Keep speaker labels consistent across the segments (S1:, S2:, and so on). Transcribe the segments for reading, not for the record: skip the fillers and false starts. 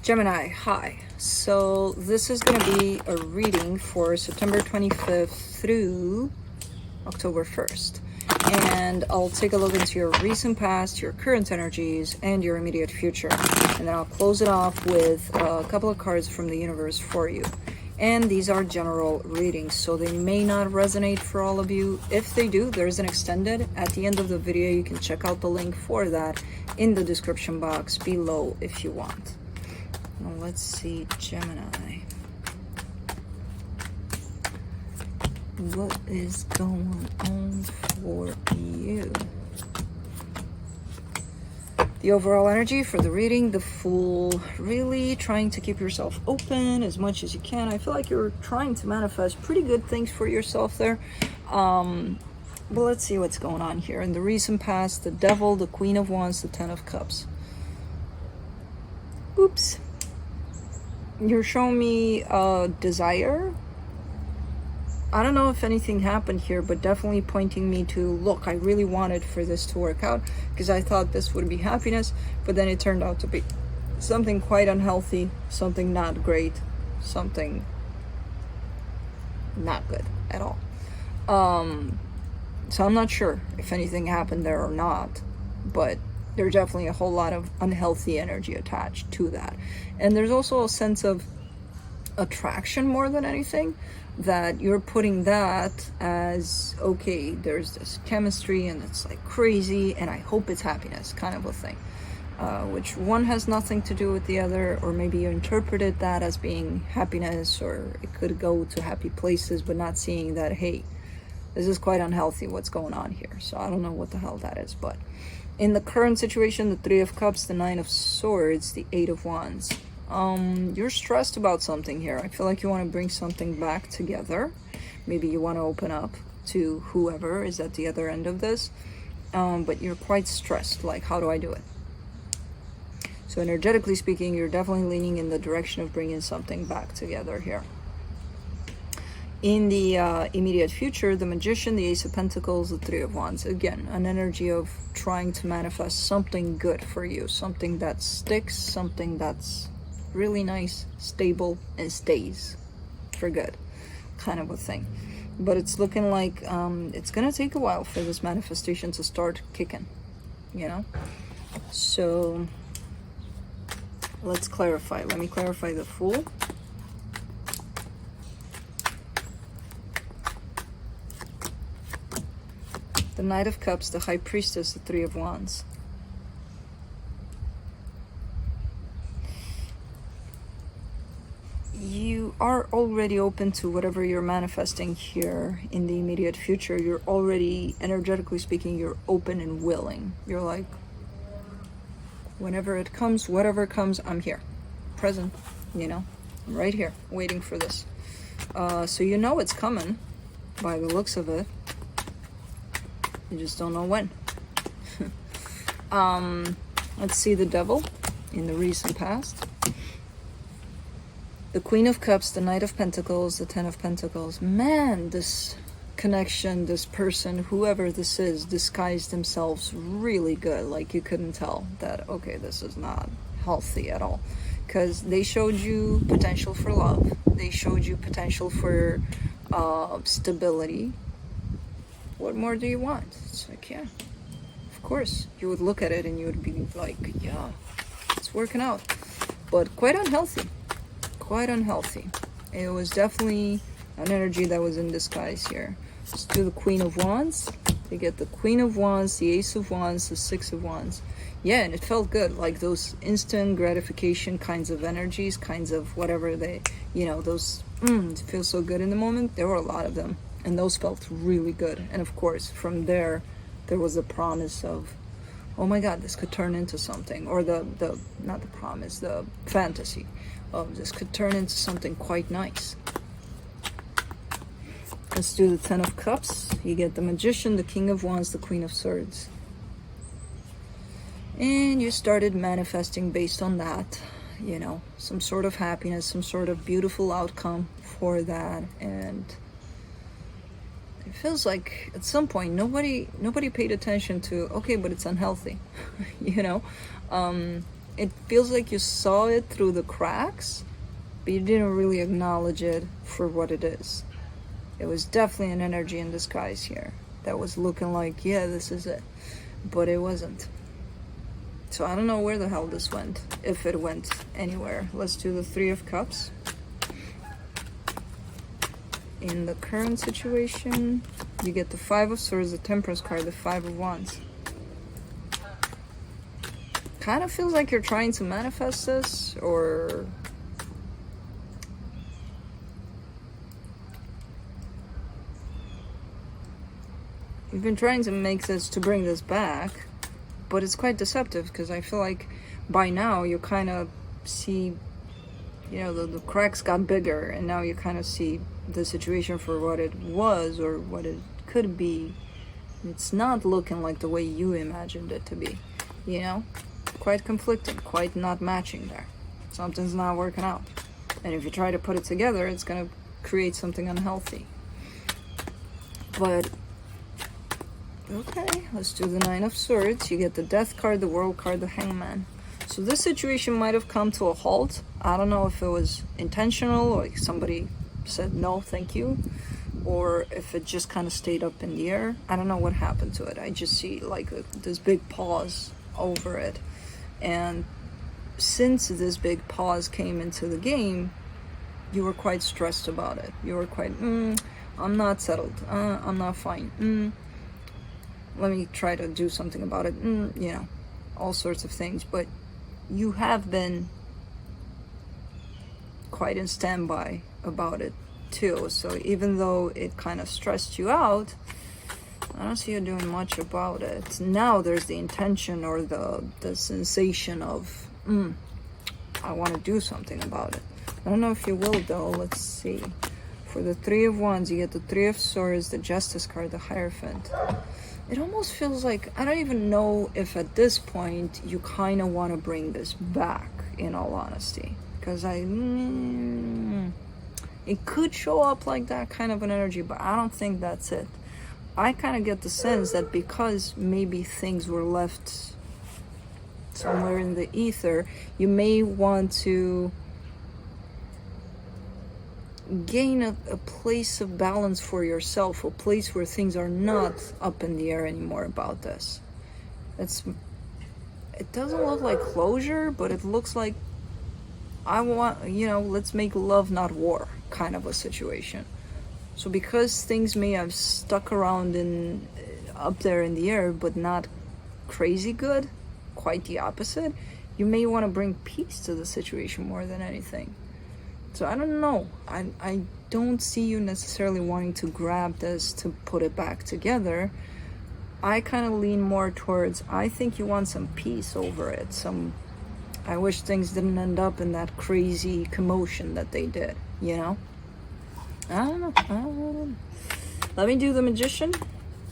S1: Gemini, hi. So this is going to be a reading for September 25th through October 1st. And I'll take a look into your recent past, your current energies, and your immediate future. And then I'll close it off with a couple of cards from the universe for you. And these are general readings, so they may not resonate for all of you. If they do, there's an extended at the end of the video. You can check out the link for that in the description box below if you want. Now let's see, Gemini. What is going on for you? The overall energy for the reading, the Fool. Really trying to keep yourself open as much as you can. I feel like you're trying to manifest pretty good things for yourself there. But let's see what's going on here. In the recent past, the Devil, the Queen of Wands, the Ten of Cups. Oops. You're showing me desire. I don't know if anything happened here, but definitely pointing me to, look, I really wanted for this to work out because I thought this would be happiness, but then it turned out to be something quite unhealthy, something not great, something not good at all. So I'm not sure if anything happened there or not, but there's definitely a whole lot of unhealthy energy attached to that. And there's also a sense of attraction more than anything, that you're putting that as, okay, there's this chemistry and it's like crazy and I hope it's happiness kind of a thing, which one has nothing to do with the other, or maybe you interpreted that as being happiness, or it could go to happy places, but not seeing that, hey, this is quite unhealthy what's going on here. So I don't know what the hell that is. But in the current situation, the Three of Cups, the Nine of Swords, the Eight of Wands. You're stressed about something here. I feel like you want to bring something back together. Maybe you want to open up to whoever is at the other end of this. But you're quite stressed. Like, how do I do it? So energetically speaking, you're definitely leaning in the direction of bringing something back together here. In the immediate future, the Magician, the Ace of Pentacles, the Three of Wands. Again, an energy of trying to manifest something good for you. Something that sticks, something that's really nice, stable, and stays for good, kind of a thing. But it's looking like it's gonna take a while for this manifestation to start kicking, you know? So let's clarify. Let me clarify the Fool. The Knight of Cups, the High Priestess, the Three of Wands. You are already open to whatever you're manifesting here in the immediate future. You're already, energetically speaking, you're open and willing. You're like, whenever it comes, whatever comes, I'm here. Present, you know? I'm right here, waiting for this. So you know it's coming by the looks of it. You just don't know when. Let's see the Devil in the recent past. The Queen of Cups, the Knight of Pentacles, the Ten of Pentacles. Man, this connection, this person, whoever this is, disguised themselves really good. Like you couldn't tell that, okay, this is not healthy at all. Because they showed you potential for love. They showed you potential for stability. What more do you want? It's like, yeah, of course. You would look at it and you would be like, yeah, it's working out. But quite unhealthy. Quite unhealthy. It was definitely an energy that was in disguise here. Let's do the Queen of Wands. You get the Queen of Wands, the Ace of Wands, the Six of Wands. Yeah, and it felt good. Like those instant gratification kinds of energies, kinds of whatever they, you know, those, it feels so good in the moment. There were a lot of them. And those felt really good. And of course, from there was a promise of, oh my God, this could turn into something. Or not the promise, the fantasy of this could turn into something quite nice. Let's do the Ten of Cups. You get the Magician, the King of Wands, the Queen of Swords. And you started manifesting based on that, you know, some sort of happiness, some sort of beautiful outcome for that. And it feels like at some point nobody paid attention to, okay, but it's unhealthy. You know, it feels like you saw it through the cracks, but you didn't really acknowledge it for what it is. It was definitely an energy in disguise here that was looking like, yeah, this is it, but it wasn't. So I don't know where the hell this went, if it went anywhere. Let's do the Three of Cups. In the current situation, you get the Five of Swords, the Temperance card, the Five of Wands. Kind of feels like you're trying to manifest this, or you've been trying to make this, to bring this back, but it's quite deceptive, because I feel like by now you kind of see, you know, the cracks got bigger, and now you kind of see the situation for what it was or what it could be. It's not looking like the way you imagined it to be, you know? Quite conflicting, quite not matching there. Something's not working out. And if you try to put it together, it's gonna create something unhealthy. But, okay, let's do the Nine of Swords. You get the Death card, the World card, the Hangman. So this situation might have come to a halt. I don't know if it was intentional, or like somebody said no thank you, or if it just kind of stayed up in the air. I don't know what happened to it. I just see like this big pause over it, and since this big pause came into the game, you were quite stressed about it. You were quite I'm not settled, I'm not fine, let me try to do something about it, you know, all sorts of things. But you have been quite in standby about it too. So even though it kind of stressed you out, I don't see you doing much about it. Now there's the intention or the sensation of, I want to do something about it. I don't know if you will though. Let's see. For the Three of Wands, you get the Three of Swords, the Justice card, the Hierophant. It almost feels like, I don't even know if at this point you kind of want to bring this back, in all honesty. Because it could show up like that kind of an energy, but I don't think that's it. I kind of get the sense that because maybe things were left somewhere in the ether, you may want to gain a place of balance for yourself, a place where things are not up in the air anymore about this. It doesn't look like closure, but it looks like, I want, you know, let's make love not war kind of a situation. So because things may have stuck around up there in the air, but not crazy good, quite the opposite, you may want to bring peace to the situation more than anything. So I don't know. I don't see you necessarily wanting to grab this to put it back together. I kind of lean more towards, I think you want some peace over it. I wish things didn't end up in that crazy commotion that they did, you know? I don't know. Let me do the Magician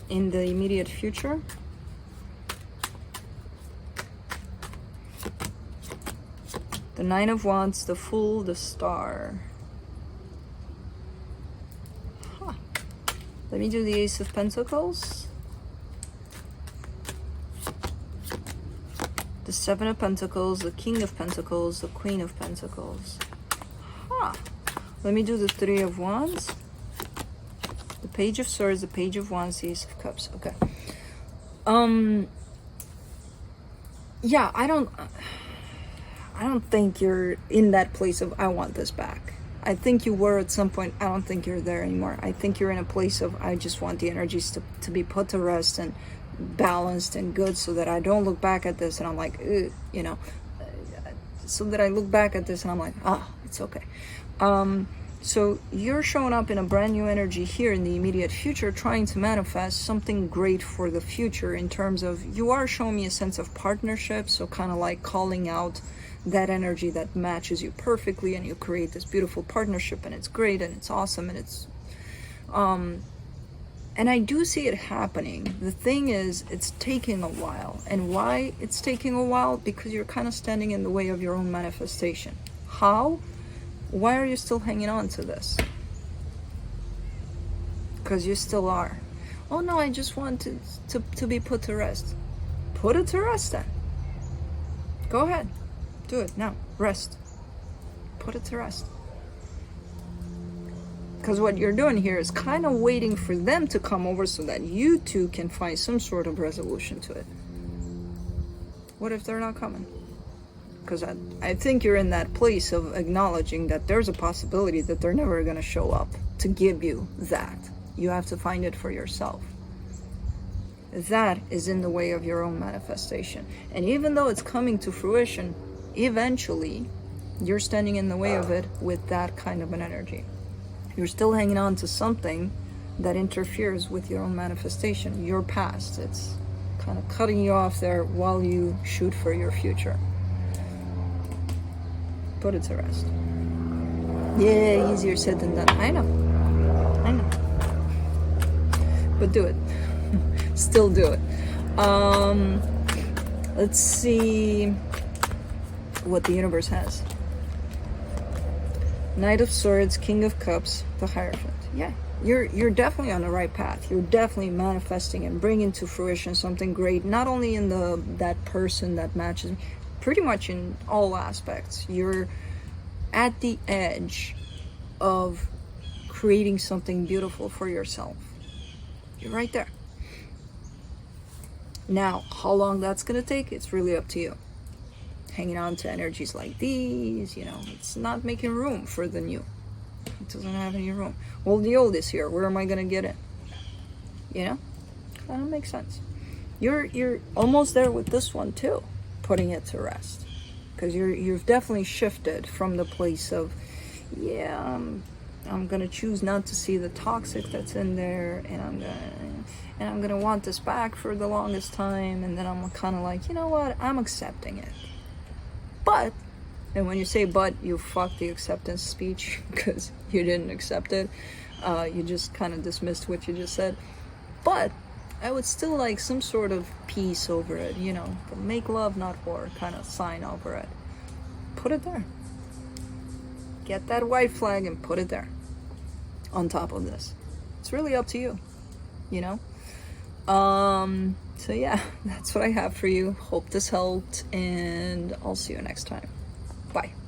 S1: in the immediate future. The Nine of Wands, the Fool, the Star. Huh. Let me do the Ace of Pentacles. The Seven of Pentacles, the King of Pentacles, the Queen of Pentacles. Huh. Let me do the Three of Wands. The Page of Swords, the Page of Wands, the Ace of Cups. Okay. Yeah, I don't think you're in that place of, I want this back. I think you were at some point. I don't think you're there anymore. I think you're in a place of, I just want the energies to be put to rest and balanced and good, so that I don't look back at this and I'm like, you know, so that I look back at this and I'm like, it's okay. So you're showing up in a brand new energy here in the immediate future, trying to manifest something great for the future, in terms of, you are showing me a sense of partnership. So kind of like calling out that energy that matches you perfectly, and you create this beautiful partnership, and it's great and it's awesome, and it's and I do see it happening. The thing is, it's taking a while. And why it's taking a while? Because you're kind of standing in the way of your own manifestation. How? Why are you still hanging on to this? Because you still are. Oh no, I just want to be put to rest. Put it to rest then. Go ahead. Do it now. Rest. Put it to rest. Because what you're doing here is kind of waiting for them to come over so that you two can find some sort of resolution to it. What if they're not coming? Because I think you're in that place of acknowledging that there's a possibility that they're never going to show up to give you that. You have to find it for yourself. That is in the way of your own manifestation. And even though it's coming to fruition, eventually you're standing in the way of it with that kind of an energy. You're still hanging on to something that interferes with your own manifestation, your past. It's kind of cutting you off there while you shoot for your future. Put it to rest. Yeah, easier said than done. I know. But do it. Still do it. Let's see what the universe has. Knight of Swords, King of Cups, the Hierophant. Yeah, you're definitely on the right path. You're definitely manifesting and bringing to fruition something great. Not only in that person that matches, pretty much in all aspects. You're at the edge of creating something beautiful for yourself. You're right there. Now, how long that's gonna take, it's really up to you. Hanging on to energies like these, it's not making room for the new. It doesn't have any room. Well, the old is here. Where am I gonna get it? That don't make sense. You're almost there with this one too, putting it to rest, because you've definitely shifted from the place of, I'm gonna choose not to see the toxic that's in there, and I'm gonna want this back for the longest time, and then I'm kind of like, you know what? I'm accepting it. But, and when you say but, you fuck the acceptance speech because you didn't accept it. You just kind of dismissed what you just said. But I would still like some sort of peace over it, the make love, not war kind of sign over it. Put it there. Get that white flag and put it there on top of this. It's really up to you, So yeah, that's what I have for you. Hope this helped, and I'll see you next time. Bye.